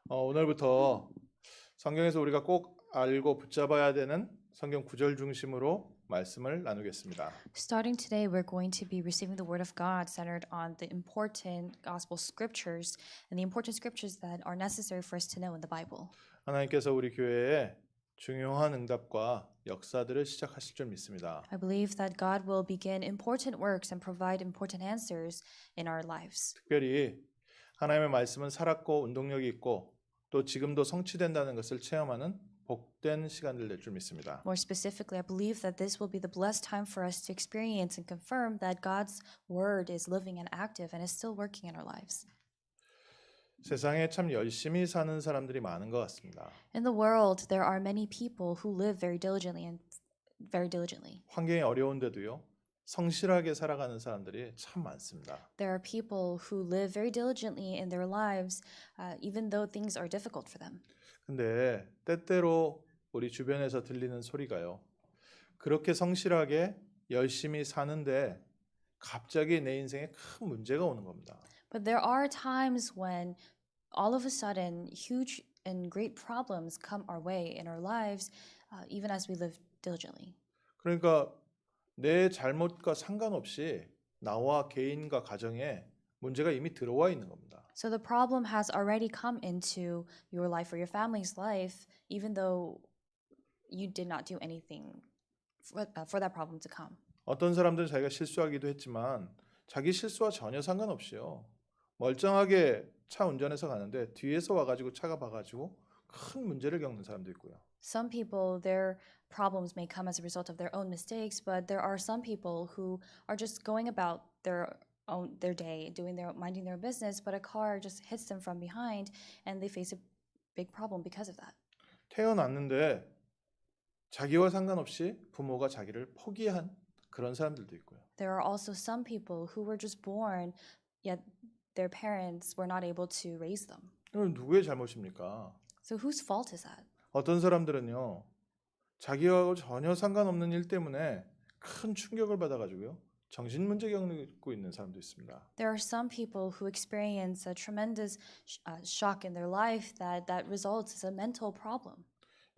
오늘부터 성경에서 우리가 꼭 알고 붙잡아야 되는 성경 구절 중심으로 말씀을 나누겠습니다. Starting today, we're going to be receiving the Word of God centered on the important gospel scriptures and the important scriptures that are necessary for us to know in the Bible. 하나님께서 우리 교회에 중요한 응답과 역사들을 시작하실 줄 믿습니다. I believe that God will begin important works and provide important answers in our lives. 특별히 하나님의 말씀은 살았고 운동력이 있고 또 지금도 성취된다는 것을 체험하는 복된 시간들 될 줄 믿습니다. More specifically, I believe that this will be the blessed time for us to experience and confirm that God's Word is living and active and is still working in our lives. 세상에 참 열심히 사는 사람들이 많은 것 같습니다. In the world, there are many people who live very diligently. 환경이 어려운데도요. 성실하게 살아가는 사람들이 참 많습니다. There are people who live very diligently in their lives, even though things are difficult for them. 근데 때때로 우리 주변에서 들리는 소리가요. 그렇게 성실하게 열심히 사는데 갑자기 내 인생에 큰 문제가 오는 겁니다. But there are times when all of a sudden huge and great problems come our way in our lives, even as we live diligently. 그러니까 내 잘못과 상관없이 나와 개인과 가정에 문제가 이미 들어와 있는 겁니다. So the problem has already come into your life or your family's life, even though you did not do anything for that problem to come. 어떤 사람들은 자기가 실수하기도 했지만 자기 실수와 전혀 상관없이요. 멀쩡하게 차 운전해서 가는데 뒤에서 와가지고 차가 봐가지고 큰 문제를 겪는 사람도 있고요. Some people, their problems may come as a result of their own mistakes, but there are some people who are just going about their day, minding their business, but a car just hits them from behind and they face a big problem because of that. 태어났는데 자기와 상관없이 부모가 자기를 포기한 그런 사람들도 있고요. There are also some people who were just born, yet their parents were not able to raise them. 이건 누구의 잘못입니까? So whose fault is that? 어떤 사람들은요. 자기와 전혀 상관없는 일 때문에 큰 충격을 받아가지고요. 정신 문제 겪고 있는 사람도 있습니다. There are some people who experience a tremendous shock in their life that results as a mental problem.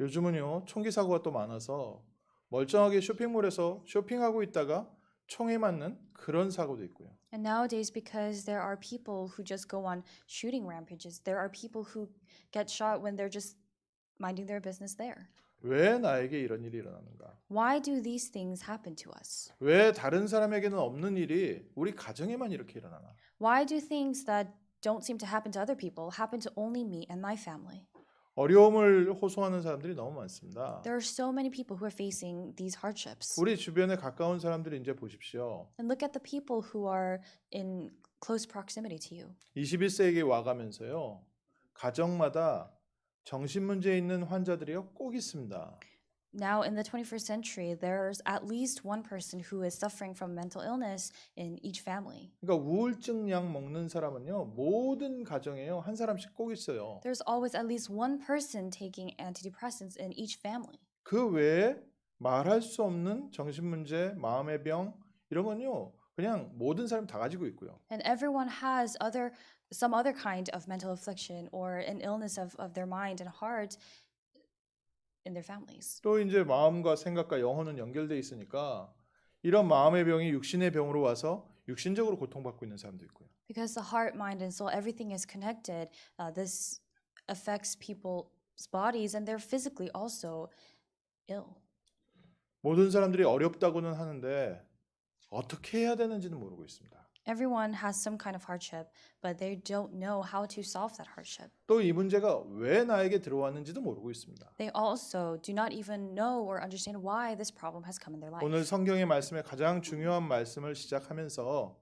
요즘은요. 총기 사고가 또 많아서 멀쩡하게 쇼핑몰에서 쇼핑하고 있다가 총에 맞는 그런 사고도 있고요. And nowadays, because there are people who just go on shooting rampages, there are people who get shot when they're just minding their business there. 왜 나에게 이런 일이 일어나는가? Why do these things happen to us? 왜 다른 사람에게는 없는 일이 우리 가정에만 이렇게 일어나나? Why do things that don't seem to happen to other people happen to only me and my family? 어려움을 호소하는 사람들이 너무 많습니다. There are so many people who are facing these hardships. 우리 주변에 가까운 사람들이 이제 보십시오. And look at the people who are in close proximity to you. 21세기에 와가면서요. 가정마다 정신 문제 있는 환자들이요 꼭 있습니다. Now in the 21st century, there's at least one person who is suffering from mental illness in each family. 그러니까 우울증 약 먹는 사람은요 모든 가정에요 한 사람씩 꼭 있어요. There's always at least one person taking antidepressants in each family. 그 외에 말할 수 없는 정신 문제, 마음의 병 이런 건요 그냥 모든 사람 다 가지고 있고요. And everyone has some other kind of mental affliction or an illness of their mind and heart in their families. 또 이제 마음과 생각과 영혼은 연결돼 있으니까 이런 마음의 병이 육신의 병으로 와서 육신적으로 고통받고 있는 사람도 있고요. Because the heart, mind, and soul, everything is connected. This affects people's bodies, and they're physically also ill. 모든 사람들이 어렵다고는 하는데 어떻게 해야 되는지는 모르고 있습니다. Everyone has some kind of hardship, but they don't know how to solve that hardship. 또 이 문제가 왜 나에게 들어왔는지도 모르고 있습니다. They also do not even know or understand why this problem has come in their life. 오늘 성경의 말씀의 가장 중요한 말씀을 시작하면서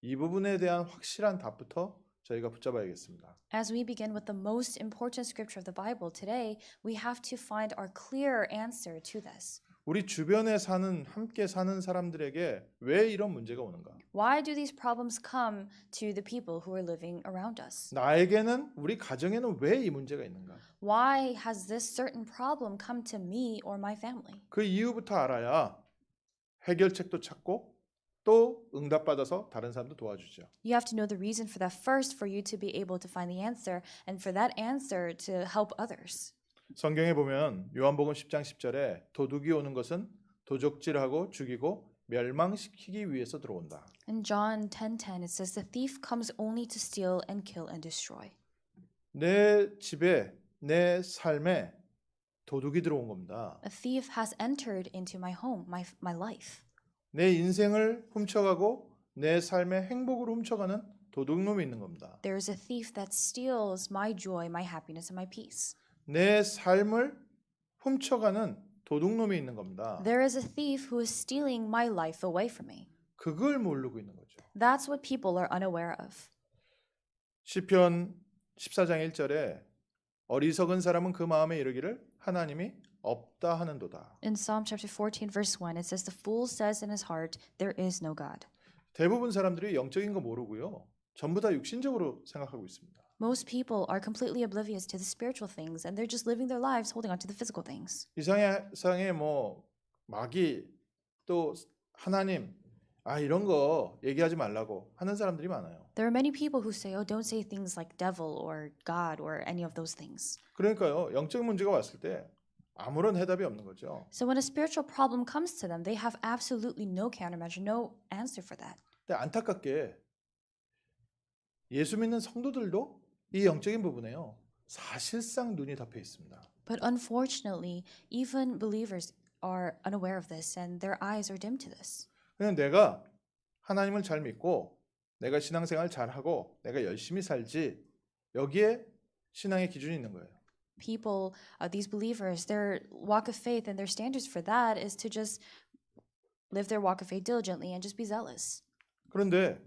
이 부분에 대한 확실한 답부터 저희가 붙잡아야겠습니다. As we begin with the most important scripture of the Bible today, we have to find our clear answer to this. 우리 주변에 함께 사는 사람들에게 왜 이런 문제가 오는가? Why do these problems come to the people who are living around us? 나에게는 우리 가정에는 왜 이 문제가 있는가? Why has this certain problem come to me or my family? 그 이유부터 알아야 해결책도 찾고 또 응답받아서 다른 사람도 도와주죠. You have to know the reason for that first for you to be able to find the answer and for that answer to help others. 성경에 보면 요한복음 10장 10절에 도둑이 오는 것은 도적질하고 죽이고 멸망시키기 위해서 들어온다. In John 10:10 it says the thief comes only to steal and kill and destroy. 내 집에 내 삶에 도둑이 들어온 겁니다. A thief has entered into my home, my life. 내 인생을 훔쳐가고 내 삶의 행복을 훔쳐가는 도둑놈이 있는 겁니다. There is a thief that steals my joy, my happiness, and my peace. 내 삶을 훔쳐가는 도둑놈이 있는 겁니다. There is a thief who is stealing my life away from me. 그걸 모르고 있는 거죠. That's what people are unaware of. 시편 14장 1절에 어리석은 사람은 그 마음에 이르기를 하나님이 없다 하는도다. In Psalm chapter 14 verse 1 it says the fool says in his heart there is no God. 대부분 사람들이 영적인 거 모르고요. 전부 다 육신적으로 생각하고 있습니다. Most people are completely oblivious to the spiritual things and they're just living their lives holding on to the physical things. 이 세상에 뭐 마귀 또 하나님 이런 거 얘기하지 말라고 하는 사람들이 많아요. There are many people who say, "Oh, don't say things like devil or God or any of those things." 그러니까요. 영적 문제가 왔을 때 아무런 해답이 없는 거죠. So when a spiritual problem comes to them, they have absolutely no countermeasure, no answer for that. 근데 안타깝게 예수 믿는 성도들도 이 영적인 부분에요. 사실상 눈이 닫혀 있습니다. But unfortunately, even believers are unaware of this and their eyes are dim to this. 그냥 내가 하나님을 잘 믿고 내가 신앙생활 잘하고 내가 열심히 살지 여기에 신앙의 기준이 있는 거예요. People, these believers, their walk of faith and their standards for that is to just live their walk of faith diligently and just be zealous. 그런데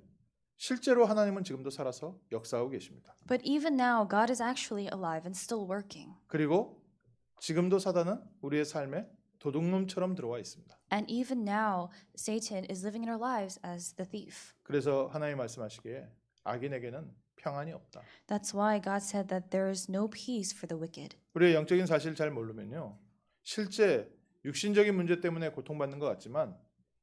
실제로 하나님은 지금도 살아서 역사하고 계십니다. But even now, God is actually alive and still working. 그리고 지금도 사단은 우리의 삶에 도둑놈처럼 들어와 있습니다. And even now, Satan is living in our lives as the thief. 그래서 하나님 말씀하시기에 악인에게는 평안이 없다. That's why God said that there is no peace for the wicked. 우리의 영적인 사실을 잘 모르면요. 실제 육신적인 문제 때문에 고통받는 것 같지만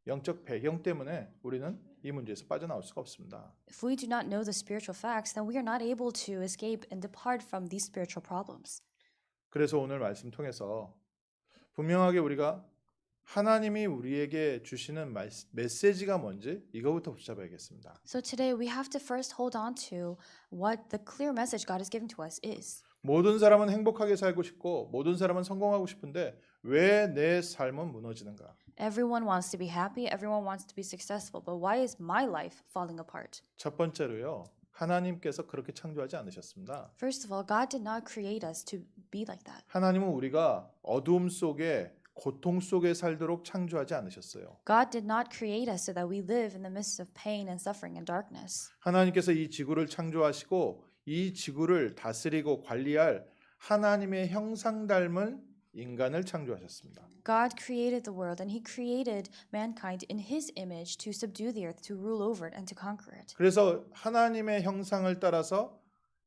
영적 배경 때문에 우리는 이 문제에서 빠져나올 수가 없습니다. If we do not know the spiritual facts, then we are not able to escape and depart from these spiritual problems. 그래서 오늘 말씀 통해서 분명하게 우리가 하나님이 우리에게 주시는 메시지가 뭔지 이거부터 붙잡아야겠습니다. So today we have to first hold on to what the clear message God has given to us is. 모든 사람은 행복하게 살고 싶고 모든 사람은 성공하고 싶은데 왜 내 삶은 무너지는가? Everyone wants to be happy, everyone wants to be successful, but why is my life falling apart? 첫 번째로요. 하나님께서 그렇게 창조하지 않으셨습니다. First of all, God did not create us to be like that. 하나님은 우리가 어두움 속에 고통 속에 살도록 창조하지 않으셨어요. God did not create us so that we live in the midst of pain and suffering and darkness. 하나님께서 이 지구를 창조하시고 이 지구를 다스리고 관리할 하나님의 형상 닮은 인간을 창조하셨습니다. God created the world and he created mankind in his image to subdue the earth, to rule over it and to conquer it. 그래서 하나님의 형상을 따라서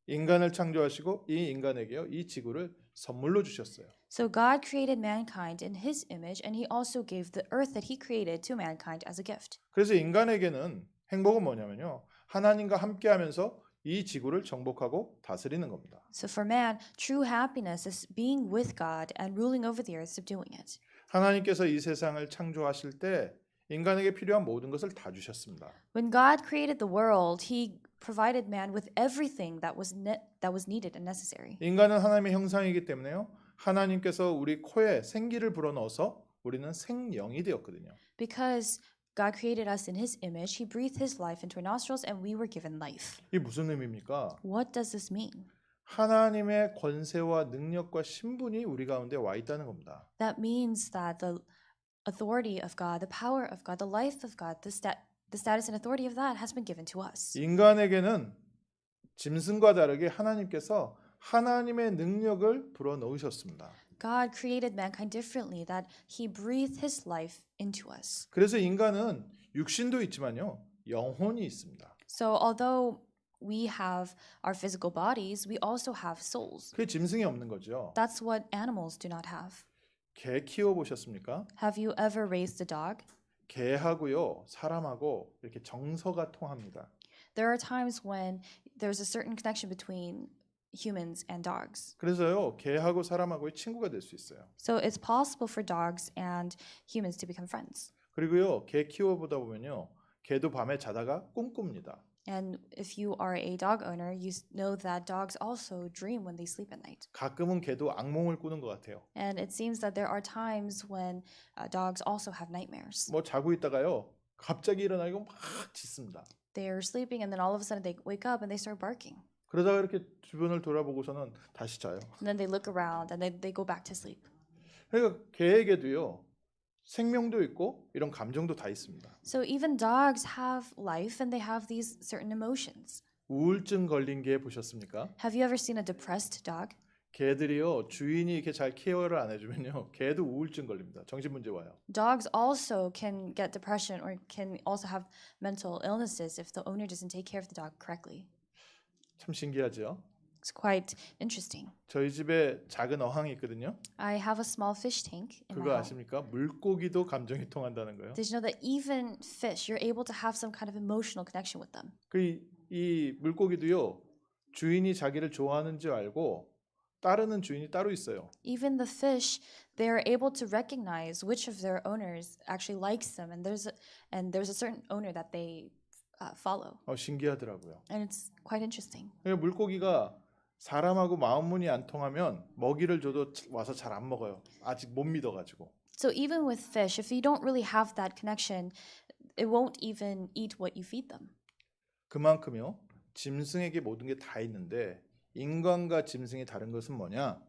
인간을 창조하시고 이 인간에게요. 이 지구를 선물로 주셨어요. So God created mankind in his image and he also gave the earth that he created to mankind as a gift. 그래서 인간에게는 행복은 뭐냐면요. 하나님과 함께하면서 이 지구를 정복하고 다스리는 겁니다. So for man, true happiness is being with God and ruling over the earth, subduing it. 하나님께서 이 세상을 창조하실 때 인간에게 필요한 모든 것을 다 주셨습니다. When God created the world, he provided man with everything that was needed and necessary. 인간은 하나님의 형상이기 때문에요. 하나님께서 우리 코에 생기를 불어넣어서 우리는 생명이 되었거든요. Because God created us in his image, he breathed his life into our nostrils and we were given life. 이게 무슨 의미입니까? What does this mean? 하나님의 권세와 능력과 신분이 우리 가운데 와 있다는 겁니다. That means that the authority of God, the power of God, the life of God, the status and authority of that has been given to us. 인간에게는 짐승과 다르게 하나님께서 하나님의 능력을 불어넣으셨습니다. God created mankind differently, that he breathed his life into us. 그래서 인간은 육신도 있지만요. 영혼이 있습니다. So although we have our physical bodies, we also have souls. 그게 짐승이 없는 거죠. That's what animals do not have. 개 키워 보셨습니까? Have you ever raised a dog? 개하고요, 사람하고 이렇게 정서가 통합니다. There are times when there's a certain connection between humans and dogs. 그래서요, 개하고 사람하고의 친구가 될 수 있어요. So it's possible for dogs and humans to become friends. 그리고요, 개 키워보다 보면요, 개도 밤에 자다가 꿈꿉니다. And if you are a dog owner, you know that dogs also dream when they sleep at night. 가끔은 개도 악몽을 꾸는 것 같아요. And it seems that there are times when dogs also have nightmares. 뭐 자고 있다가요, 갑자기 일어나고 막 짖습니다. They're sleeping and then all of a sudden they wake up and they start barking. 그러다가 이렇게 주변을 돌아보고서는 다시 자요. And then they look around and they go back to sleep. 그러니까 개에게도요, 생명도 있고 이런 감정도 다 있습니다. So even dogs have life and they have these certain emotions. 우울증 걸린 개 보셨습니까? Have you ever seen a depressed dog? 개들이요, 주인이 이렇게 잘 케어를 안 해주면요, 개도 우울증 걸립니다. 정신 문제 와요. Dogs also can get depression or can also have mental illnesses if the owner doesn't take care of the dog correctly. 참 신기하죠? It's quite interesting. 저희 집에 작은 어항이 있거든요. I have a small fish tank in my 그거 home. 아십니까? 물고기도 감정이 통한다는 거예요. Did you know that even fish, you're able to have some kind of emotional connection with them? 이 물고기도요, 주인이 자기를 좋아하는지 알고 따르는 주인이 따로 있어요. Even the fish, they're able to recognize which of their owners actually likes them, and there's a certain owner that they follow, 신기하더라고요. and it's quite interesting. 그러니까 물고기가 사람하고 마음문이 안 통하면 먹이를 줘도 와서 잘 안 먹어요. 아직 못 믿어가지고. So even with fish, if you don't really have that connection, it won't even eat what you feed them. 그만큼요, 짐승에게 모든 게 다 있는데 인간과 짐승이 다른 것은 뭐냐?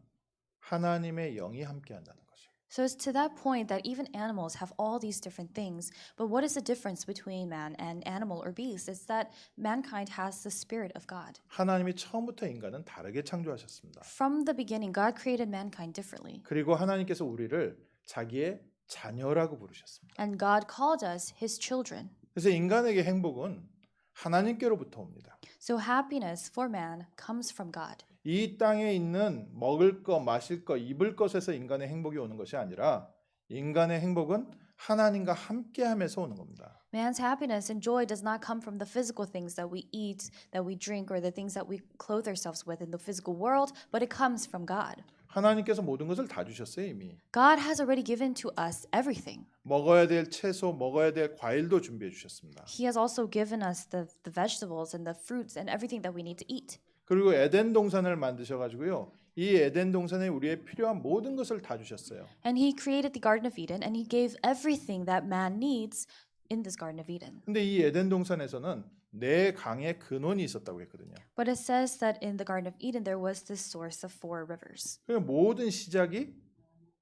하나님의 영이 함께한다는 거죠. So it's to that point that even animals have all these different things. But what is the difference between man and animal or beast? It's that mankind has the spirit of God. 하나님이 처음부터 인간은 다르게 창조하셨습니다. From the beginning, God created mankind differently. 그리고 하나님께서 우리를 자기의 자녀라고 부르셨습니다. And God called us his children. 그래서 인간에게 행복은 하나님께로부터 옵니다. So happiness for man comes from God. 이 땅에 있는 먹을 것, 마실 것, 입을 것에서 인간의 행복이 오는 것이 아니라 인간의 행복은 하나님과 함께함에서 오는 겁니다. Man's happiness and joy does not come from the physical things that we eat, that we drink, or the things that we clothe ourselves with in the physical world, but it comes from God. 하나님께서 모든 것을 다 주셨어요, 이미. God has already given to us everything. 먹어야 될 채소, 먹어야 될 과일도 준비해 주셨습니다. He has also given us the vegetables and the fruits and everything that we need to eat. 그리고 에덴 동산을 만드셔 가지고요. 이 에덴 동산에 우리의 필요한 모든 것을 다 주셨어요. And he created the Garden of Eden and he gave everything that man needs in this Garden of Eden. 근데 이 에덴 동산에서는 네 강의 근원이 있었다고 했거든요. But it says that in the Garden of Eden there was this source of 4 rivers. 그러니까 모든 시작이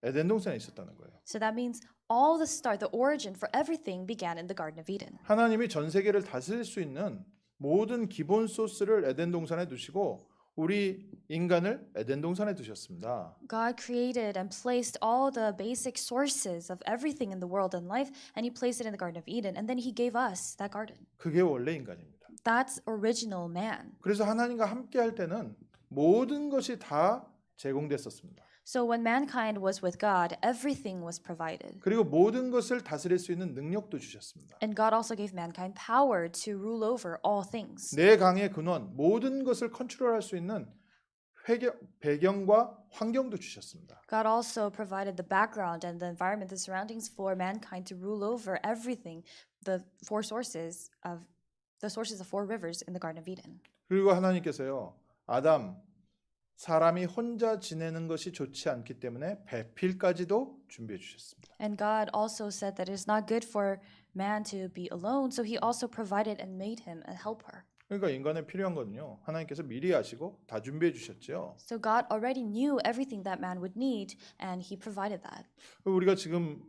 에덴 동산에 있었다는 거예요. So that means all the start, the origin for everything began in the Garden of Eden. 하나님이 전 세계를 다스릴 수 있는 모든 기본 소스를 에덴 동산에 두시고 우리 인간을 에덴 동산에 두셨습니다. God created and placed all the basic sources of everything in the world and life, and he placed it in the Garden of Eden, and then he gave us that garden. 그게 원래 인간입니다. That's original man. 그래서 하나님과 함께 할 때는 모든 것이 다 제공됐었습니다. So when mankind was with God, everything was provided. 그리고 모든 것을 다스릴 수 있는 능력도 주셨습니다. And God also gave mankind power to rule over all things. 네 강의 근원, 모든 것을 컨트롤할 수 있는 배경과 환경도 주셨습니다. God also provided the background and the environment, the surroundings for mankind to rule over everything, the sources of 4 rivers in the Garden of Eden. 그리고 하나님께서요, 아담, 사람이 혼자 지내는 것이 좋지 않기 때문에 배필까지도 준비해 주셨습니다. And God also said that it is not good for man to be alone, so he also provided and made him a helper. 그러니까 인간에 필요한 거는요, 하나님께서 미리 아시고 다 준비해 주셨죠. So God already knew everything that man would need, and he provided that. 우리가 지금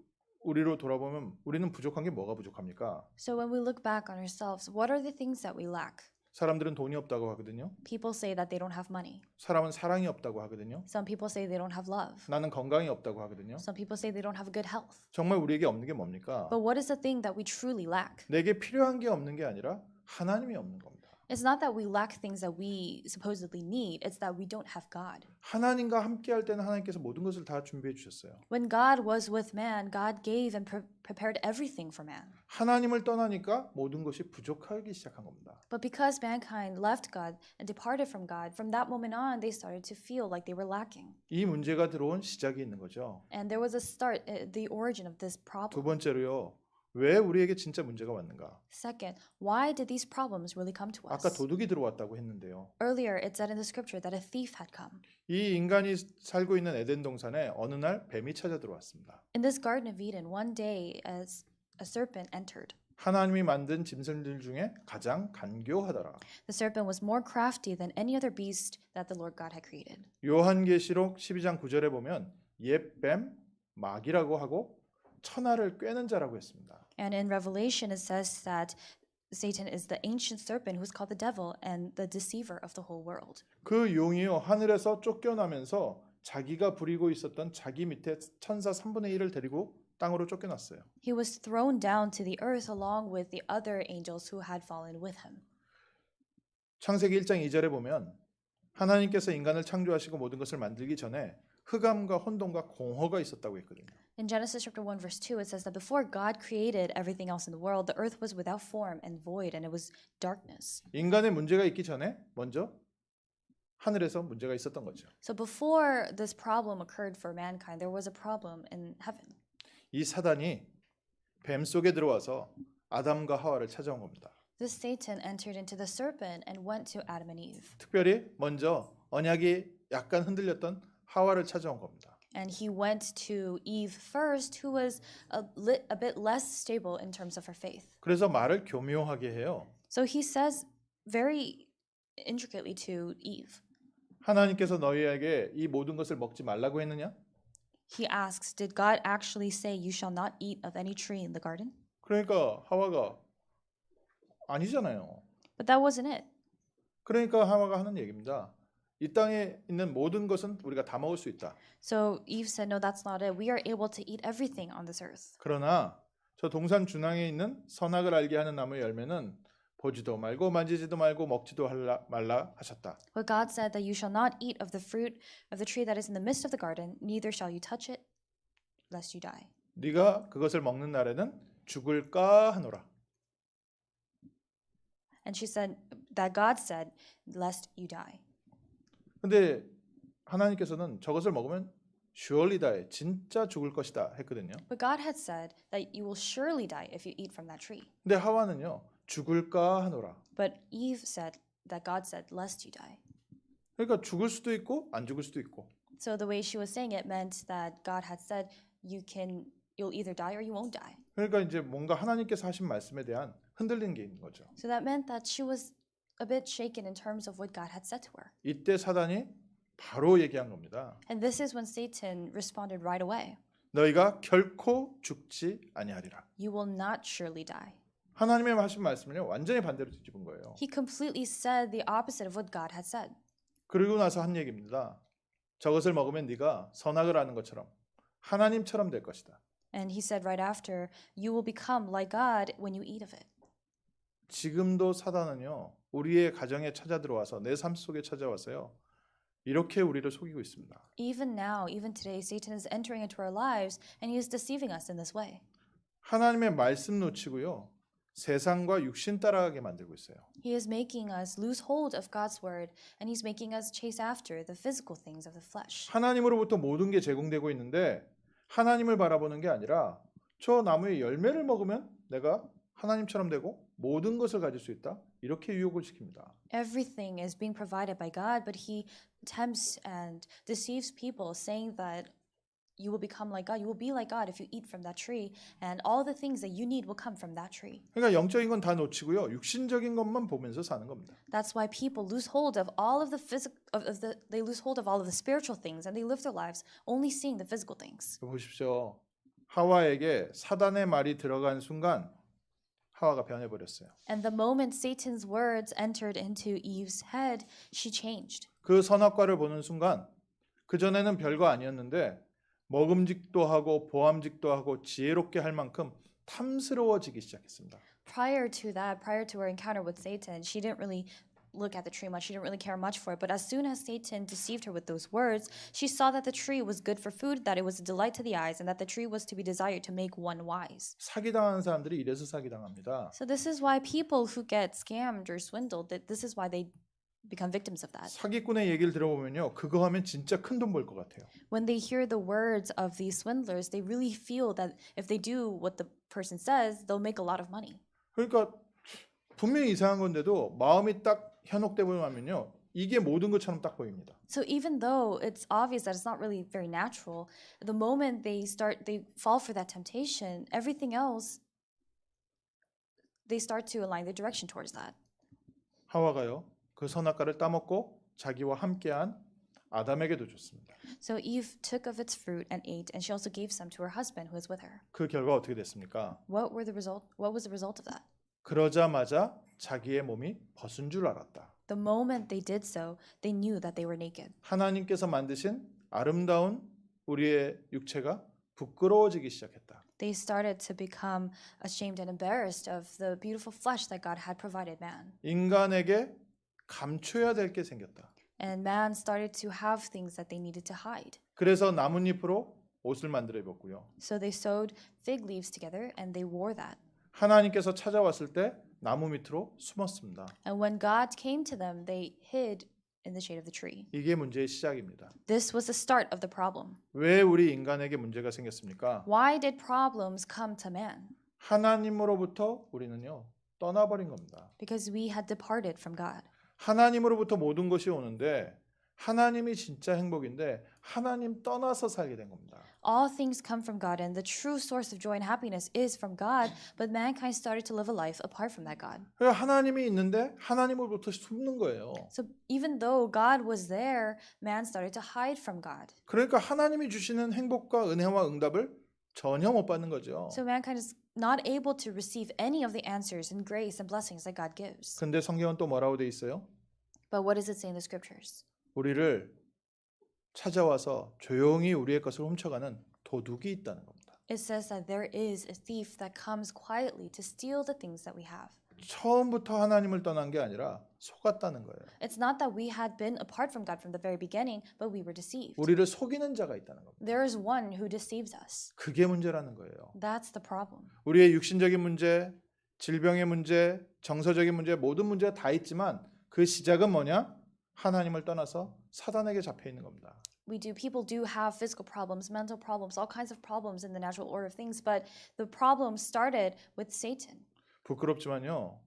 우리로 돌아보면 우리는 부족한 게 뭐가 부족합니까? So when we look back on ourselves, what are the things that we lack? 사람들은 돈이 없다고 하거든요. People say that they don't have money. 사람은 사랑이 없다고 하거든요. Some people say they don't have love. 나는 건강이 없다고 하거든요. Some people say they don't have good health. 정말 우리에게 없는 게 뭡니까? But what is the thing that we truly lack? 내게 필요한 게 없는 게 아니라 하나님이 없는 겁니다. It's not that we lack things that we supposedly need, it's that we don't have God. 하나님과 함께할 때는 하나님께서 모든 것을 다 준비해 주셨어요. When God was with man, God gave and prepared everything for man. 하나님을 떠나니까 모든 것이 부족하기 시작한 겁니다. But because mankind left God and departed from God, from that moment on, they started to feel like they were lacking. 이 문제가 들어온 시작이 있는 거죠. And there was a start, the origin of this 두 problem. 번째로요. 왜 우리에게 진짜 문제가 왔는가? Second, why did these problems really come to 아까 us? 도둑이 들어왔다고 했는데요. Earlier, it said in the scripture that a thief had come. 이 인간이 살고 있는 에덴 동산에 어느 날 뱀이 찾아 들어왔습니다. In this Garden of Eden, one day, as a serpent entered, 하나님이 만든 짐승들 중에 가장 간교하더라. the serpent was more crafty than any other beast that the Lord God had created. 요한계시록 12장 9절에 보면 옛뱀 마귀라고 하고 천하를 꿰는 자라고 했습니다. And in Revelation, it says that Satan is the ancient serpent who's called the devil and the deceiver of the whole world. 그 용이요 하늘에서 쫓겨나면서 자기가 부리고 있었던 자기 밑에 천사 3분의 1을 데리고 땅으로 쫓겨났어요. He was thrown down to the earth along with the other angels who had fallen with him. 창세기 1장 2절에 보면 하나님께서 인간을 창조하시고 모든 것을 만들기 전에 흑암과 혼돈과 공허가 있었다고 했거든요. In Genesis chapter 1 verse 2 it says that before God created everything else in the world, the earth was without form and void and it was darkness. 인간의 문제가 있기 전에 먼저 하늘에서 문제가 있었던 거죠. So before this problem occurred for mankind, there was a problem in heaven. 이 사단이 뱀 속에 들어와서 아담과 하와를 찾아온 겁니다. This Satan entered into the serpent and went to Adam and Eve. 특별히 먼저 언약이 약간 흔들렸던 하와를 찾아온 겁니다. And he went to Eve first, who was a bit less stable in terms of her faith. 그래서 말을 교묘하게 해요. So he says very intricately to Eve. 하나님께서 너희에게 이 모든 것을 먹지 말라고 했느냐? He asks, did God actually say you shall not eat of any tree in the garden? 그러니까 하와가 아니잖아요. But that wasn't it. 그러니까 하와가 하는 얘기입니다. 이 땅에 있는 모든 것은 우리가 다 먹을 수 있다. So Eve said, no, that's not it. We are able to eat everything on this earth. 그러나 저 동산 중앙에 있는 선악을 알게 하는 나무 열매는 보지도 말고 만지지도 말고 먹지도 말라 하셨다. But God said that you shall not eat of the fruit of the tree that is in the midst of the garden, neither shall you touch it, lest you die. 네가 그것을 먹는 날에는 죽을까 하노라. And she said that God said, lest you die. 근데 하나님께서는 저것을 먹으면 surely die, 진짜 죽을 것이다 했거든요. But God had said that you will surely die if you eat from that tree. 근데 하와는요, 죽을까 하노라. But Eve said that God said, lest you die. 그러니까 죽을 수도 있고 안 죽을 수도 있고. So the way she was saying it meant that God had said you'll either die or you won't die. 그러니까 이제 뭔가 하나님께서 하신 말씀에 대한 흔들리는 게 있는 거죠. So that meant that she was a bit shaken in terms of what God had said to her. 이때 사단이 바로 얘기한 겁니다. And this is when Satan responded right away. 너희가 결코 죽지 아니하리라. You will not surely die. 하나님의 하신 말씀을요, 완전히 반대로 뒤집은 거예요. He completely said the opposite of what God had said. 그리고 나서 한 얘기입니다. 저것을 먹으면 네가 선악을 아는 것처럼 하나님처럼 될 것이다. And he said right after, you will become like God when you eat of it. 지금도 사단은요, 우리의 가정에 찾아 들어와서 내 삶 속에 찾아와서요, 이렇게 우리를 속이고 있습니다. Even now, even today, Satan is entering into our lives and he is deceiving us in this way. 하나님의 말씀 놓치고요, 세상과 육신 따라가게 만들고 있어요. He is making us lose hold of God's word and he's making us chase after the physical things of the flesh. 하나님으로부터 모든 게 제공되고 있는데 하나님을 바라보는 게 아니라 저 나무의 열매를 먹으면 내가 하나님처럼 되고 모든 것을 가질 수 있다. 이렇게 유혹을 시킵니다. Everything is being provided by God, but he tempts and deceives people saying that you will become like God. You will be like God if you eat from that tree, and all the things that you need will come from that tree. 그러니까 영적인 건 다 놓치고요. 육신적인 것만 보면서 사는 겁니다. That's why people lose hold of all of the they lose hold of all of the spiritual things and they live their lives only seeing the physical things. 보십시오. 하와에게 사단의 말이 들어간 순간 하와가 변해버렸어요. And the moment Satan's words entered into Eve's head, she changed. 그 선악과를 보는 순간 그전에는 별거 아니었는데 먹음직도 하고 보암직도 하고 지혜롭게 할 만큼 탐스러워지기 시작했습니다. prior to that, prior to her encounter with Satan, she didn't really look at the tree much. She didn't really care much for it. But as soon as Satan deceived her with those words, she saw that the tree was good for food, that it was a delight to the eyes, and that the tree was to be desired to make one wise. 사기당하는 사람들이 이래서 사기당합니다. So this is why people who get scammed or swindled, this is why they become victims of that. 사기꾼의 얘기를 들어보면요, 그거 하면 진짜 큰 돈 벌 것 같아요. When they hear the words of these swindlers, they really feel that if they do what the person says, they'll make a lot of money. 그러니까 분명히 이상한 건데도 마음이 딱 현혹돼 보면요, 이게 모든 것처럼 딱 보입니다. So even though it's obvious that it's not really very natural, the moment they fall for that temptation, everything else, they start to align their direction towards that. 하와가요, 그 선악과를 따먹고 자기와 함께한 아담에게도 줬습니다. So Eve took of its fruit and ate, and she also gave some to her husband who was with her. 그 결과 어떻게 됐습니까? What was the result of that? 그러자마자 자기의 몸이 벗은 줄 알았다. The moment they did so, they knew that they were naked. 하나님께서 만드신 아름다운 우리의 육체가 부끄러워지기 시작했다. They started to become ashamed and embarrassed of the beautiful flesh that God had provided man. 인간에게 감춰야 될 게 생겼다. And man started to have things that they needed to hide. 그래서 나뭇잎으로 옷을 만들어 입었고요. So they sewed fig leaves together and they wore that. 하나님께서 찾아왔을 때 나무 밑으로 숨었습니다. And when God came to them, they hid in the shade of the tree. 이게 문제의 시작입니다. This was the start of the problem. 왜 우리 인간에게 문제가 생겼습니까? Why did problems come to man? 하나님으로부터 우리는요, 떠나버린 겁니다. Because we had departed from God. 하나님으로부터 모든 것이 오는데 하나님이 진짜 행복인데 하나님 떠나서 살게 된 겁니다. All things come from God, and the true source of joy and happiness is from God, but mankind started to live a life apart from that God. 그러니까 하나님이 있는데 하나님으로부터 숨는 거예요. So even though God was there, man started to hide from God. 그러니까 하나님이 주시는 행복과 은혜와 응답을 전혀 못 받는 거죠. So mankind is not able to receive any of the answers and grace and blessings that God gives. 근데 성경은 또 뭐라고 돼 있어요? But what does it say in the scriptures? 우리를 찾아와서 조용히 우리의 것을 훔쳐가는 도둑이 있다는 겁니다. It says that there is a thief that comes quietly to steal the things that we have. 처음부터 하나님을 떠난 게 아니라 속았다는 거예요. It's not that we had been apart from God from the very beginning, but we were deceived. 우리를 속이는 자가 있다는 겁니다. There is one who deceives us. 그게 문제라는 거예요. That's the problem. 우리의 육신적인 문제, 질병의 문제, 정서적인 문제, 모든 문제가 다 있지만 그 시작은 뭐냐? 하나님을 떠나서 사단에게 잡혀 있는 겁니다. People do have physical problems, mental problems, all kinds of problems in the natural order of things, but the problem started with Satan. 부끄럽지만요,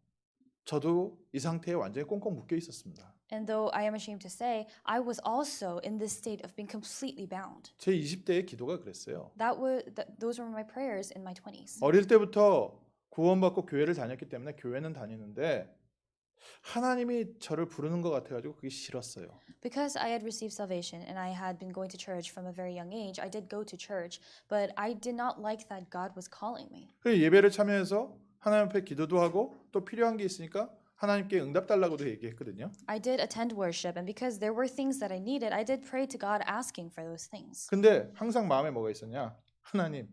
저도 이 상태에 완전히 꽁꽁 묶여 있었습니다. And though I am ashamed to say, I was also in this state of being completely bound. 제 20대의 기도가 그랬어요. Those were my prayers in my 20s. 어릴 때부터 구원받고 교회를 다녔기 때문에 교회는 다니는데 하나님이 저를 부르는 것 같아가지고 그게 싫었어요. Because I had received salvation and I had been going to church from a very young age, I did go to church, but I did not like that God was calling me. 그래서 예배를 참여해서 하나님 앞에 기도도 하고 또 필요한 게 있으니까 하나님께 응답 달라고도 얘기했거든요. I did attend worship, and because there were things that I needed, I did pray to God asking for those things. 근데 항상 마음에 뭐가 있었냐? 하나님,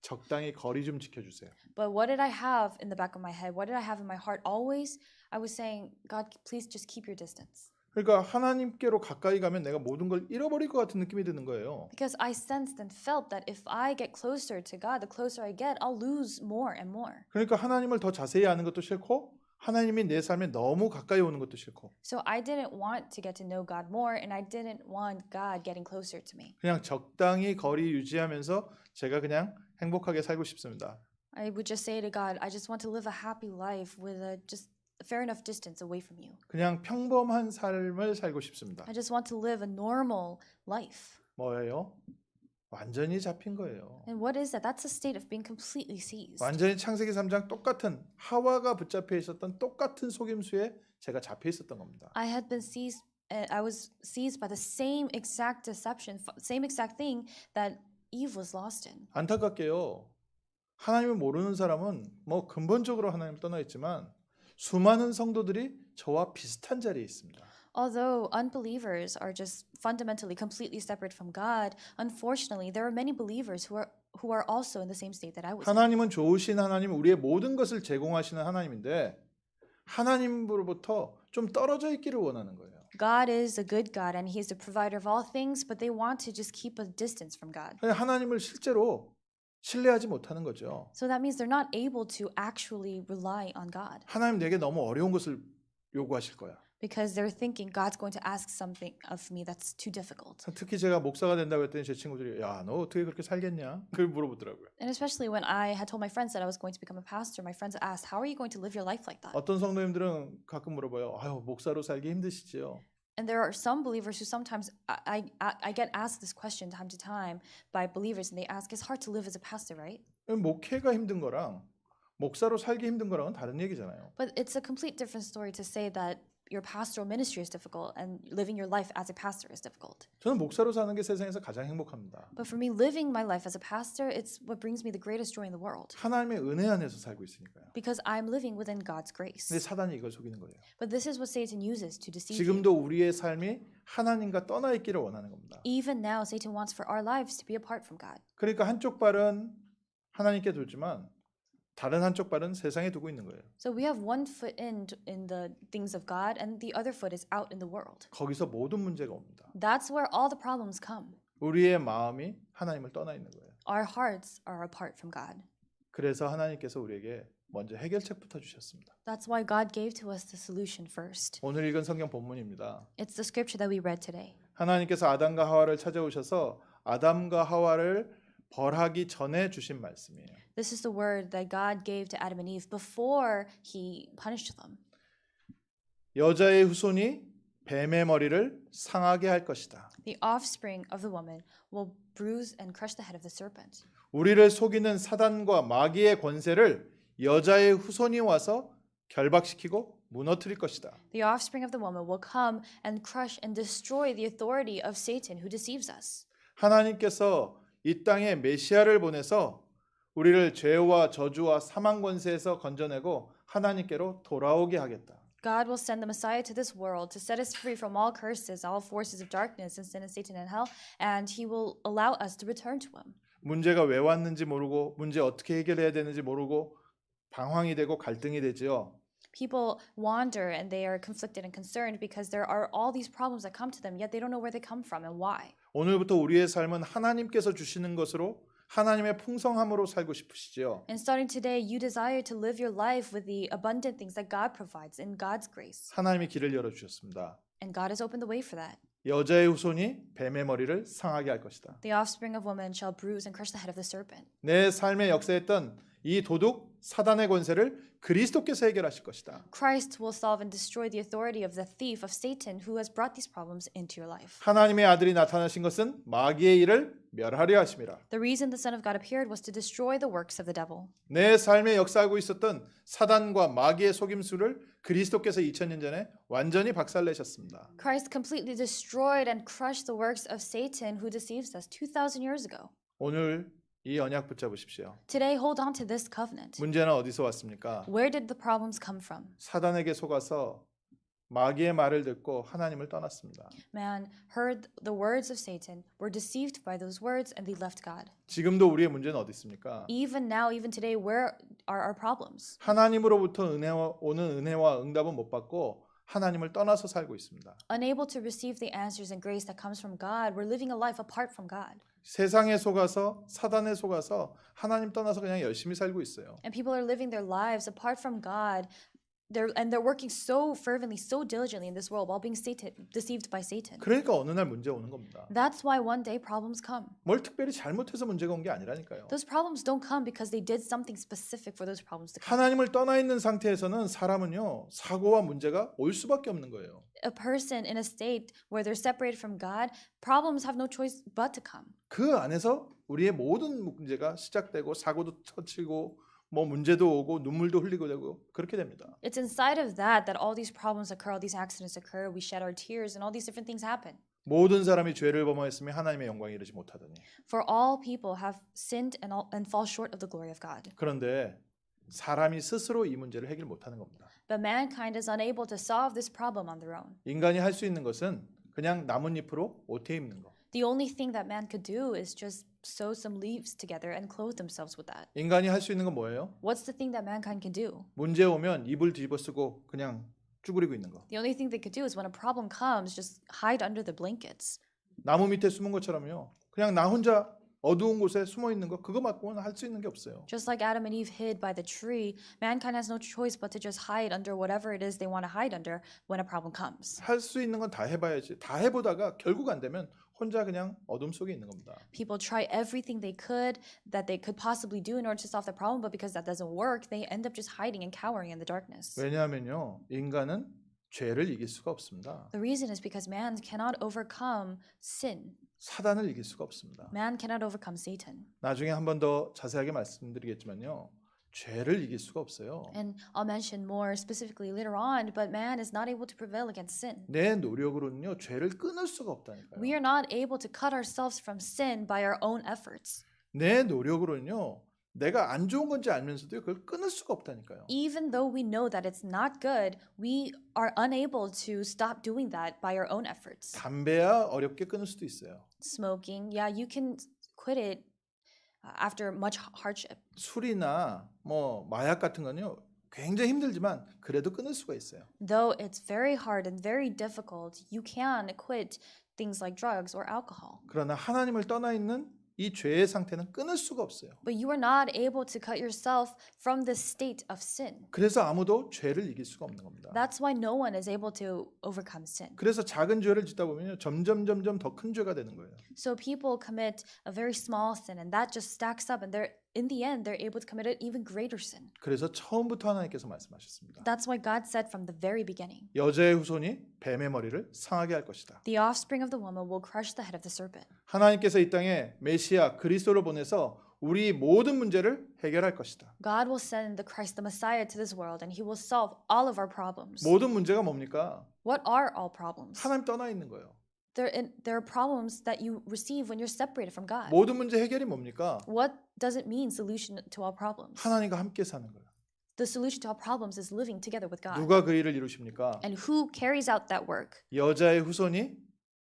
적당히 거리 좀 지켜주세요. But what did I have in the back of my head? What did I have in my heart? Always, I was saying, God, please just keep your distance. 그러니까 하나님께로 가까이 가면 내가 모든 걸 잃어버릴 것 같은 느낌이 드는 거예요. Because I sensed and felt that if I get closer to God, the closer I get, I'll lose more and more. 그러니까 하나님을 더 자세히 아는 것도 싫고 하나님이 내 삶에 너무 가까이 오는 것도 싫고 So I didn't want to get to know God more, and I didn't want God getting closer to me. 그냥 적당히 거리 유지하면서 제가 그냥 행복하게 살고 싶습니다. I would just say to God, I just want to live a happy life with just a fair enough distance away from you. 그냥 평범한 삶을 살고 싶습니다. I just want to live a normal life. 뭐예요? 완전히 잡힌 거예요. And what is that? That's a state of being completely seized. 완전히 창세기 3장 똑같은 하와가 붙잡혀 있었던 똑같은 속임수에 제가 잡혀 있었던 겁니다. I was seized by the same exact deception, same exact thing that Eve was lost in. 안타깝게요. 하나님을 모르는 사람은 뭐 근본적으로 하나님을 떠나 있지만 수많은 성도들이 저와 비슷한 자리에 있습니다. Although unbelievers are just fundamentally completely separate from God, unfortunately, there are many believers who are also in the same state that I was in. 하나님은 좋으신 하나님, 우리의 모든 것을 제공하시는 하나님인데 하나님으로부터 좀 떨어져 있기를 원하는 거예요. God is a good God and He is the provider of all things, but they want to just keep a distance from God. 하나님을 실제로 신뢰하지 못하는 거죠. So that means they're not able to actually rely on God 하나님 내게 너무 어려운 것을 요구하실 거야. because they're thinking God's going to ask something of me that's too difficult. 특히 제가 목사가 된다고 했더니 제 친구들이 야, 너 어떻게 그렇게 살겠냐? 그걸 물어보더라고요. And especially when I had told my friends that I was going to become a pastor, my friends asked, "How are you going to live your life like that?" 어떤 성도님들은 가끔 물어봐요. 아유, 목사로 살기 힘드시지요? And there are some believers who sometimes I get asked this question time to time by believers, and they ask, "It's hard to live as a pastor, right?" 목회가 힘든 거랑 목사로 살기 힘든 거랑은 다른 얘기잖아요. But it's a complete different story to say that your pastoral ministry is difficult and living your life as a pastor is difficult. 저는 목사로 사는 게 세상에서 가장 행복합니다. But for me, living my life as a pastor, it's what brings me the greatest joy in the world 하나님의 은혜 안에서 살고 있으니까요. because I'm living within God's grace. 근데 사단이 이걸 속이는 거예요. But this is what Satan uses to deceive you. 지금도 우리의 삶이 하나님과 떠나 있기를 원하는 겁니다. Even now, Satan wants for our lives to be apart from God. 그러니까 한쪽 발은 하나님께 두지만 다른 한쪽 발은 세상에 두고 있는 거예요. So we have one foot in the things of God and the other foot is out in the world. 거기서 모든 문제가 옵니다. That's where all the problems come. 우리의 마음이 하나님을 떠나 있는 거예요. Our hearts are apart from God. 그래서 하나님께서 우리에게 먼저 해결책부터 주셨습니다. That's why God gave to us the solution first. 오늘 읽은 성경 본문입니다. It's the scripture that we read today. 하나님께서 아담과 하와를 찾아오셔서 아담과 하와를 벌하기 전에 주신 말씀이에요. This is the word that God gave to Adam and Eve before He punished them. 여자의 후손이 뱀의 머리를 상하게 할 것이다. The offspring of the woman will bruise and crush the head of the serpent. 우리를 속이는 사단과 마귀의 권세를 여자의 후손이 와서 결박시키고 무너뜨릴 것이다. The offspring of the woman will come and crush and destroy the authority of Satan who deceives us. 하나님께서 이 땅에 메시아를 보내서 우리를 죄와 저주와 사망 권세에서 건져내고 하나님께로 돌아오게 하겠다. God will send the Messiah to this world to set us free from all curses, all forces of darkness, and sin and Satan and hell, and He will allow us to return to Him. 문제가 왜 왔는지 모르고 문제 어떻게 해결해야 되는지 모르고 방황이 되고 갈등이 되지요. People wander and they are conflicted and concerned because there are all these problems that come to them, yet they don't know where they come from and why. 오늘부터 우리의 삶은 하나님께서 주시는 것으로 하나님의 풍성함으로 살고 싶으시지요. And starting today, you desire to live your life with the abundant things that God provides in God's grace. 하나님이 길을 열어 주셨습니다. And God has opened the way for that. 여자의 후손이 뱀의 머리를 상하게 할 것이다. The offspring of woman shall bruise and crush the head of the serpent. 내 삶에 역사했던 이 도둑 사단의 권세를 그리스도께서 해결하실 것이다. Christ will solve and destroy the authority of the thief of Satan who has brought these problems into your life. 하나님의 아들이 나타나신 것은 마귀의 일을 멸하려 하심이라. The reason the Son of God appeared was to destroy the works of the devil. 내 삶에 역사하고 있었던 사단과 마귀의 속임수를 그리스도께서 2000년 전에 완전히 박살내셨습니다. Christ completely destroyed and crushed the works of Satan who deceives us 2,000 years ago. 오늘 이 언약 붙잡으십시오. Today, hold on to this covenant. 문제는 어디서 왔습니까? Where did the problems come from? 사단에게 속아서 마귀의 말을 듣고 하나님을 떠났습니다. Man heard the words of Satan, were deceived by those words, and they left God. 지금도 우리의 문제는 어디 있습니까? Even now, even today, where are our problems? 하나님으로부터 오는 은혜와 응답은 못 받고 하나님을 떠나서 살고 있습니다. Unable to receive the answers and grace that comes from God, we're living a life apart from God. 세상에 속아서 사단에 속아서 하나님 떠나서 그냥 열심히 살고 있어요. And people are living their lives apart from God. They're working so fervently, so diligently in this world while being deceived by Satan. 그러니까 어느 날 문제 오는 겁니다. That's why one day problems come. 뭘 특별히 잘못해서 문제가 온 게 아니라니까요. Those problems don't come because they did something specific for those problems to come. 하나님을 떠나 있는 상태에서는 사람은요 사고와 문제가 올 수밖에 없는 거예요. A person in a state where they're separated from God, problems have no choice but to come. 그 안에서 우리의 모든 문제가 시작되고 사고도 터치고 뭐 문제도 오고 눈물도 흘리고 되고 그렇게 됩니다. It's inside of that all these problems occur, all these accidents occur, we shed our tears, and all these different things happen. 모든 사람이 죄를 범하였으며 하나님의 영광에 이르지 못하더니. For all people have sinned and fall short of the glory of God. 그런데 사람이 스스로 이 문제를 해결 못하는 겁니다. But mankind is unable to solve this problem on their own. 인간이 할 수 있는 것은 그냥 나뭇잎으로 옷에 입는 거. The only thing that man could do is just sew some leaves together and clothe themselves with that. 인간이 할 수 있는 건 뭐예요? What's the thing that mankind can do? 문제 오면 이불 뒤집어 쓰고 그냥 쭈그리고 있는 거. The only thing they could do is when a problem comes, just hide under the blankets. 나무 밑에 숨은 것처럼요. 그냥 나 혼자 어두운 곳에 숨어 있는 거 그거 말고는 할 수 있는 게 없어요. Just like Adam and Eve hid by the tree, mankind has no choice but to just hide under whatever it is they want to hide under when a problem comes. 할 수 있는 건 다 해봐야지. 다 해보다가 결국 안 되면 혼자 그냥 어둠 속에 있는 겁니다. People try everything they could that they could possibly do in order to solve the problem, but because that doesn't work, they end up just hiding and cowering in the darkness. 왜냐하면요, 인간은 죄를 이길 수가 없습니다. The reason is because man cannot overcome sin. 사단을 이길 수가 없습니다. Man cannot overcome Satan. 나중에 한 번 더 자세하게 말씀드리겠지만요, 죄를 이길 수가 없어요. And I'll mention more specifically later on, but man is not able to prevail against sin. 내 노력으로는요, 죄를 끊을 수가 없다니까요. We are not able to cut ourselves from sin by our own efforts. 내 노력으로는요, 내가 안 좋은 건지 알면서도 그걸 끊을 수가 없다니까요. Even though we know that it's not good, we are unable to stop doing that by our own efforts. 담배야 어렵게 끊을 수도 있어요. Smoking, yeah, you can quit it after much hardship. 술이나 뭐 마약 같은 건요, 굉장히 힘들지만 그래도 끊을 수가 있어요. Though it's very hard and very difficult, you can quit things like drugs or alcohol. 그러나 하나님을 떠나 있는 이 죄의 상태는 끊을 수가 없어요. But you are not able to cut yourself from the state of sin. 그래서 아무도 죄를 이길 수가 없는 겁니다. That's why no one is able to overcome sin. 그래서 작은 죄를 짓다 보면요, 점점 더 큰 죄가 되는 거예요. So people commit a very small sin, and that just stacks up, and in the end, they're able to commit an even greater sin. 그래서 처음부터 하나님께서 말씀하셨습니다. That's why God said from the very beginning, 여자의 후손이 뱀의 머리를 상하게 할 것이다. the offspring of the woman will crush the head of the serpent. 하나님께서 이 땅에 메시아 그리스도를 보내서 우리 모든 문제를 해결할 것이다. God will send the Christ, the Messiah, to this world, and He will solve all of our problems. 모든 문제가 뭡니까? What are all problems? 하나님 떠나 있는 거예요. There are problems that you receive when you're separated from God. 모든 문제 해결이 뭡니까? What does it mean, solution to all problems? 하나님과 함께 사는 거예요. The solution to all problems is living together with God. 누가 그 일을 이루십니까? And who carries out that work? 여자의 후손이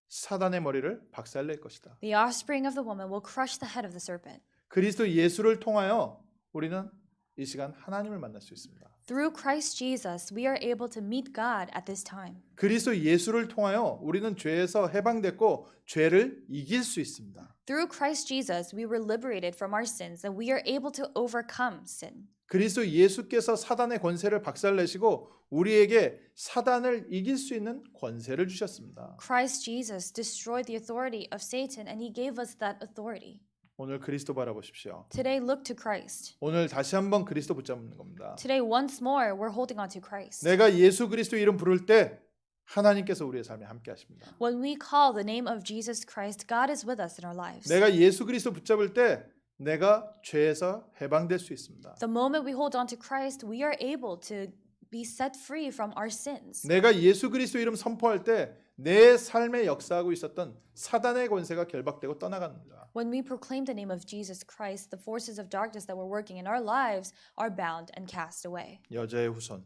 사단의 머리를 박살낼 것이다. The offspring of the woman will crush the head of the serpent. 그리스도 예수를 통하여 우리는 이 시간 하나님을 만날 수 있습니다. Through Christ Jesus, we are able to meet God at this time. 그리스도 예수를 통하여 우리는 죄에서 해방됐고 죄를 이길 수 있습니다. Through Christ Jesus, we were liberated from our sins and we are able to overcome sin. 그리스도 예수께서 사단의 권세를 박살내시고 우리에게 사단을 이길 수 있는 권세를 주셨습니다. Christ Jesus destroyed the authority of Satan and He gave us that authority. 오늘 그리스도 바라보십시오. Today, look to Christ. 오늘 다시 한번 그리스도 붙잡는 겁니다. Today, once more, we're holding on to Christ. 내가 예수 그리스도 이름 부를 때 하나님께서 우리의 삶에 함께 하십니다. When we call the name of Jesus Christ, God is with us in our lives. 내가 예수 그리스도 붙잡을 때 내가 죄에서 해방될 수 있습니다. The moment we hold on to Christ, we are able to be set free from our sins. 내가 예수 그리스도 이름 선포할 때 내 삶에 역사하고 있었던 사단의 권세가 결박되고 떠나갑니다. When we proclaim the name of Jesus Christ, the forces of darkness that were working in our lives are bound and cast away. 여자의 후손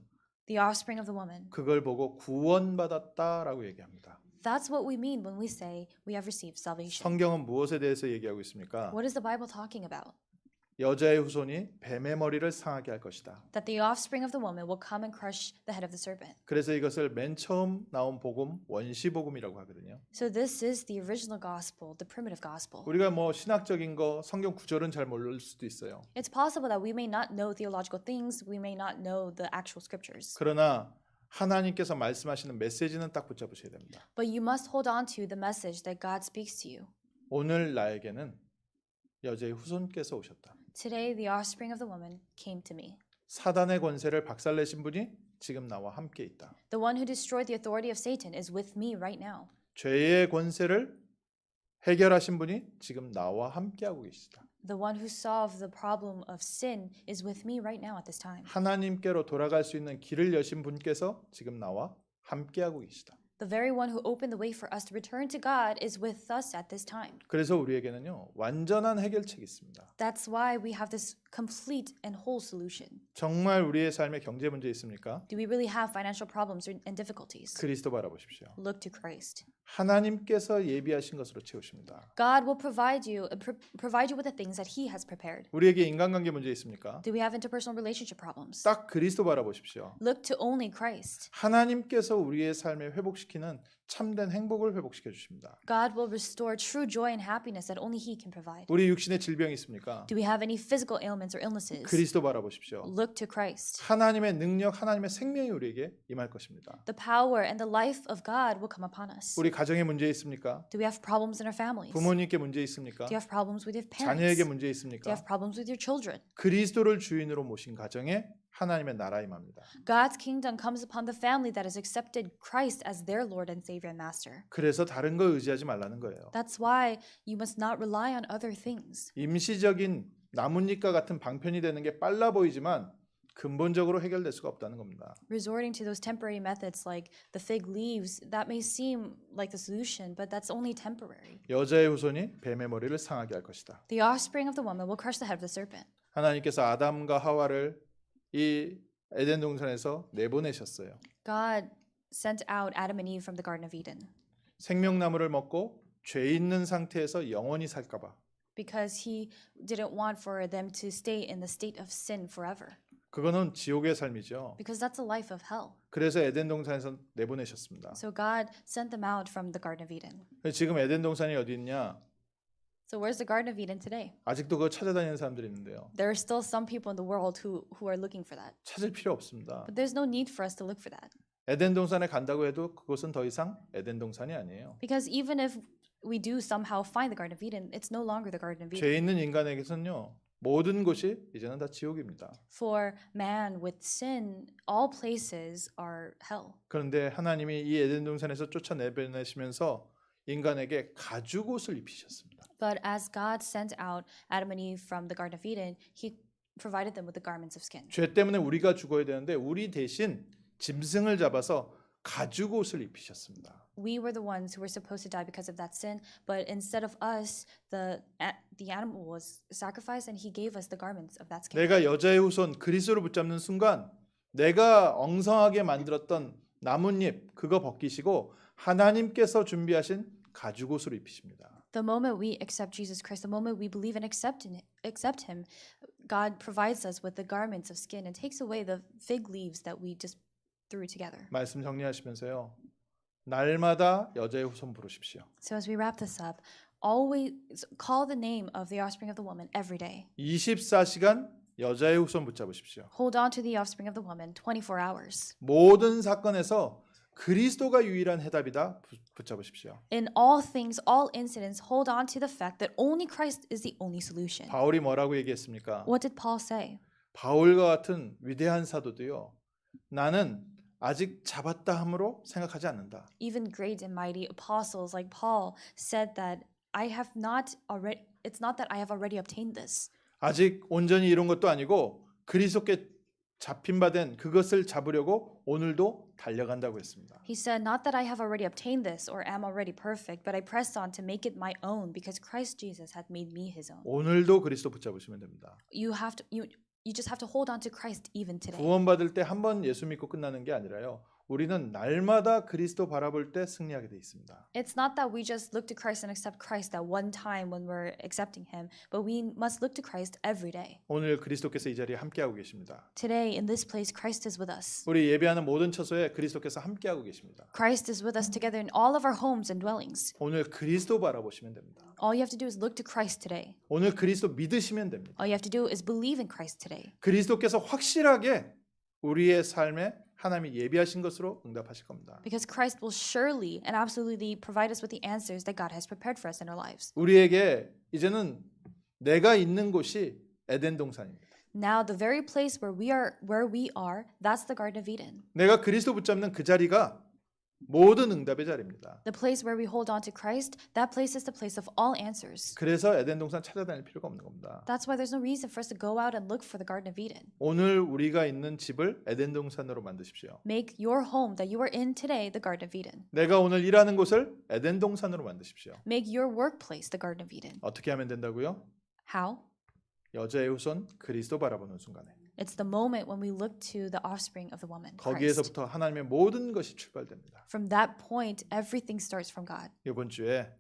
The offspring of the woman. 그걸 보고 구원받았다라고 얘기합니다. That's what we mean when we say we have received salvation. 성경은 무엇에 대해서 얘기하고 있습니까? What is the Bible talking about? 여자의 후손이 뱀의 머리를 상하게 할 것이다. That the offspring of the woman will come and crush the head of the serpent. 그래서 이것을 맨 처음 나온 복음 원시 복음이라고 하거든요. So this is the original gospel, the primitive gospel. 우리가 뭐 신학적인 거 성경 구절은 잘 모를 수도 있어요. It's possible that we may not know theological things, we may not know the actual scriptures. 그러나 하나님께서 말씀하시는 메시지는 딱 붙잡으셔야 됩니다. But you must hold on to the message that God speaks to you. 오늘 나에게는 여자의 후손께서 오셨다. Today the offspring of the woman came to me. 사단의 권세를 박살내신 분이 지금 나와 함께 있다. The one who destroyed the authority of Satan is with me right now. 죄의 권세를 해결하신 분이 지금 나와 함께하고 계시다. The one who solved the problem of sin is with me right now at this time. 하나님께로 돌아갈 수 있는 길을 여신 분께서 지금 나와 함께하고 계시다. The very one who opened the way for us to return to God is with us at this time. 그래서 우리에게는요, 완전한 해결책이 있습니다. That's why we have this complete and whole solution. 정말 우리의 삶에 경제 문제 있습니까? Do we really have financial problems and difficulties? 그리스도 바라보십시오. Look to Christ. 하나님께서 예비하신 것으로 채우십니다. God will provide you with the things that He has prepared. 우리에게 인간관계 문제 있습니까? Do we have interpersonal relationship problems? 딱 그리스도 바라보십시오. Look to only Christ. 하나님께서 우리의 삶에 회복시키는 참된 행복을 회복시켜 주십니다. God will restore true joy and happiness that only He can provide. 우리 육신에 질병이 있습니까? Do we have any physical ailments or illnesses? 그리스도 바라보십시오. Look to Christ. 하나님의 능력, 하나님의 생명이 우리에게 임할 것입니다. The power and the life of God will come upon us. 우리 가정에 문제 있습니까? Do we have problems in our families? 부모님께 문제 있습니까? Do you have problems with your 자녀에게 parents? 문제 Do you 있습니까? have problems with your children? 그리스도를 주인으로 모신 가정에 하나님의 나라 임합니다. God's kingdom comes upon the family that has accepted Christ as their Lord and Savior and Master. 그래서 다른 거 의지하지 말라는 거예요. That's why you must not rely on other things. 임시적인 나뭇잎과 같은 방편이 되는 게 빨라 보이지만 근본적으로 해결될 수가 없다는 겁니다. Resorting to those temporary methods like the fig leaves, that may seem like the solution, but that's only temporary. 여자의 후손이 뱀의 머리를 상하게 할 것이다. The offspring of the woman will crush the head of the serpent. 하나님께서 아담과 하와를 이 에덴 동산에서 내보내셨어요. God sent out Adam and Eve from the Garden of Eden 생명나무를 먹고 죄 있는 상태에서 영원히 살까 봐. because He didn't want for them to stay in the state of sin forever. 그거는 지옥의 삶이죠. Because that's a life of hell. 그래서 에덴 동산에서 내보내셨습니다. So God sent them out from the Garden of Eden. 지금 에덴 동산이 어디 있냐? So where's the Garden of Eden today? 아직도 그거 찾아다니는 사람들이 있는데요. There are still some people in the world who are looking for that. 찾을 필요 없습니다. But there's no need for us to look for that. 에덴 동산에 간다고 해도 그곳은 더 이상 에덴 동산이 아니에요. Because even if we do somehow find the Garden of Eden, it's no longer the Garden of Eden. 죄 있는 인간에게서는요, 모든 곳이 이제는 다 지옥입니다. For man with sin, all places are hell. 그런데 하나님이 이 에덴 동산에서 쫓아내보내시면서 인간에게 가죽 옷을 입히셨습니다. But as God sent out Adam and Eve from the Garden of Eden, He provided them with the garments of skin. 죄 때문에 우리가 죽어야 되는데 우리 대신 짐승을 잡아서 가죽 옷을 입히셨습니다. We were the ones who were supposed to die because of that sin, but instead of us, the animal was sacrificed, and He gave us the garments of that skin. 내가 여자의 후손 그리스도를 붙잡는 순간 내가 엉성하게 만들었던 나뭇잎 그거 벗기시고 하나님께서 준비하신 가죽 옷을 입히십니다. The moment we accept Jesus Christ, the moment we believe and accept Him, God provides us with the garments of skin and takes away the fig leaves that we just threw together. 말씀 정리하시면서요. 날마다 여자의 후손 부르십시오. So as we wrap this up, always call the name of the offspring of the woman every day. 24시간 여자의 후손 붙잡으십시오. Hold on to the offspring of the woman 24 hours. 모든 사건에서 그리스도가 유일한 해답이다 붙잡으십시오. In all things, all incidents, hold on to the fact that only Christ is the only solution. 바울이 뭐라고 얘기했습니까? What did Paul say? 바울과 같은 위대한 사도도요. 나는 아직 잡았다 함으로 생각하지 않는다. Even great and mighty apostles like Paul said that it's not that I have already obtained this. 아직 온전히 이룬 것도 아니고 그리스도께 잡힌 바 된 그것을 잡으려고 오늘도 달려간다고 했습니다. He said, not that I have already obtained this or am already perfect, but I press on to make it my own because Christ Jesus hath made me His own. 오늘도 그리스도 붙잡으시면 됩니다. You just have to hold on to Christ even today. 구원받을 때 한 번 예수 믿고 끝나는 게 아니라요. 우리는 날마다 그리스도 바라볼 때 승리하게 돼 있습니다. It's not that we just look to Christ and accept Christ that one time when we're accepting Him, but we must look to Christ every day. 오늘 그리스도께서 이 자리에 함께하고 계십니다. Today, in this place, Christ is with us. 우리 예배하는 모든 처소에 그리스도께서 함께하고 계십니다. Christ is with us together in all of our homes and dwellings. 오늘 그리스도 바라보시면 됩니다. All you have to do is look to Christ today. 오늘 그리스도 믿으시면 됩니다. All you have to do is believe in Christ today. 그리스도께서 확실하게 우리의 삶에 하나님이 예비하신 것으로 응답하실 겁니다. Because Christ will surely and absolutely provide us with the answers that God has prepared for us in our lives. 우리에게 이제는 내가 있는 곳이 에덴 동산입니다. Now, the very place where we are, that's the Garden of Eden. 내가 그리스도 붙잡는 그 자리가 모든 응답의 자리입니다. The place where we hold on to Christ, that place is the place of all answers. 그래서 에덴 동산 찾아다닐 필요가 없는 겁니다. That's why there's no reason for us to go out and look for the Garden of Eden. 오늘 우리가 있는 집을 에덴 동산으로 만드십시오. Make your home that you are in today the Garden of Eden. 내가 오늘 일하는 곳을 에덴 동산으로 만드십시오. Make your workplace the Garden of Eden. 어떻게 하면 된다고요? How? 여자의 후손 그리스도 바라보는 순간에 It's the moment when we look to the offspring of the woman, Christ. 거기에서부터 하나님의 모든 것이 출발됩니다. From that point, everything starts from God. 이번 주에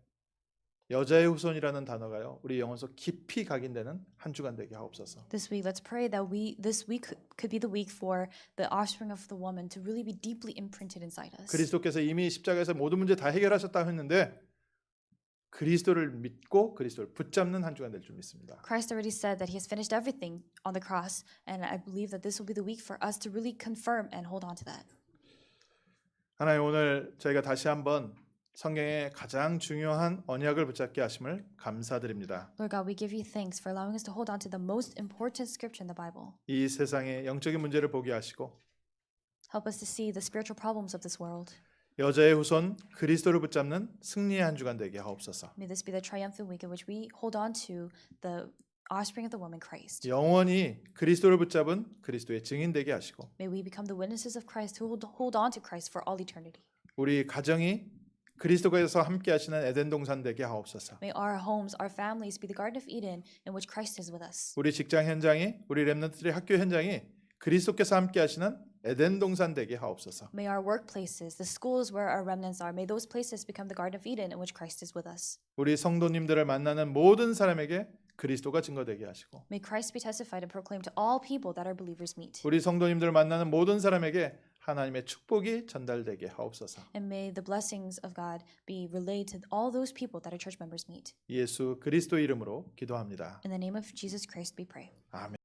여자의 후손이라는 단어가요 우리 영혼 속 깊이 각인되는 한 주간 되게 하옵소서. This week, let's pray that this week could be the week for the offspring of the woman to really be deeply imprinted inside us. 그리스도께서 이미 십자가에서 모든 문제 다 해결하셨다고 했는데 그리스도를 믿고 그리스도를 붙잡는 한 주간 될 줄 믿습니다. Christ already said that he has finished everything on the cross, and I believe that this will be the week for us to really confirm and hold on to that. 하나님 오늘 저희가 다시 한번 성경의 가장 중요한 언약을 붙잡게 하심을 감사드립니다. Lord God, we give you thanks for allowing us to hold on to the most important scripture in the Bible. 이 세상의 영적인 문제를 보게 하시고 Help us to see the spiritual problems of this world. 여자의 후손 그리스도를 붙잡는 승리의 한 주간 되게 하옵소서. May this be the triumphant week in which we hold on to the offspring of the woman Christ. 영원히 그리스도를 붙잡은 그리스도의 증인 되게 하시고 May we become the witnesses of Christ who will hold on to Christ for all eternity. 우리 가정이 그리스도께서 함께 하시는 에덴 동산 되게 하옵소서. May our homes, our families be the Garden of Eden in which Christ is with us. 우리 직장 현장이 우리 렘넌트들의 학교 현장이 그리스도께서 함께 하시는 에덴 동산 되게 하옵소서. May our workplaces, the schools where our remnants are, may those places become the Garden of Eden in which Christ is with us. 우리 성도님들을 만나는 모든 사람에게 그리스도가 증거되게 하시고 May Christ be testified and proclaimed to all people that our believers meet. 우리 성도님들을 만나는 모든 사람에게 하나님의 축복이 전달되게 하옵소서. And may the blessings of God be relayed to all those people that our church members meet. 예수 그리스도 이름으로 기도합니다. In the name of Jesus Christ we pray. 아멘.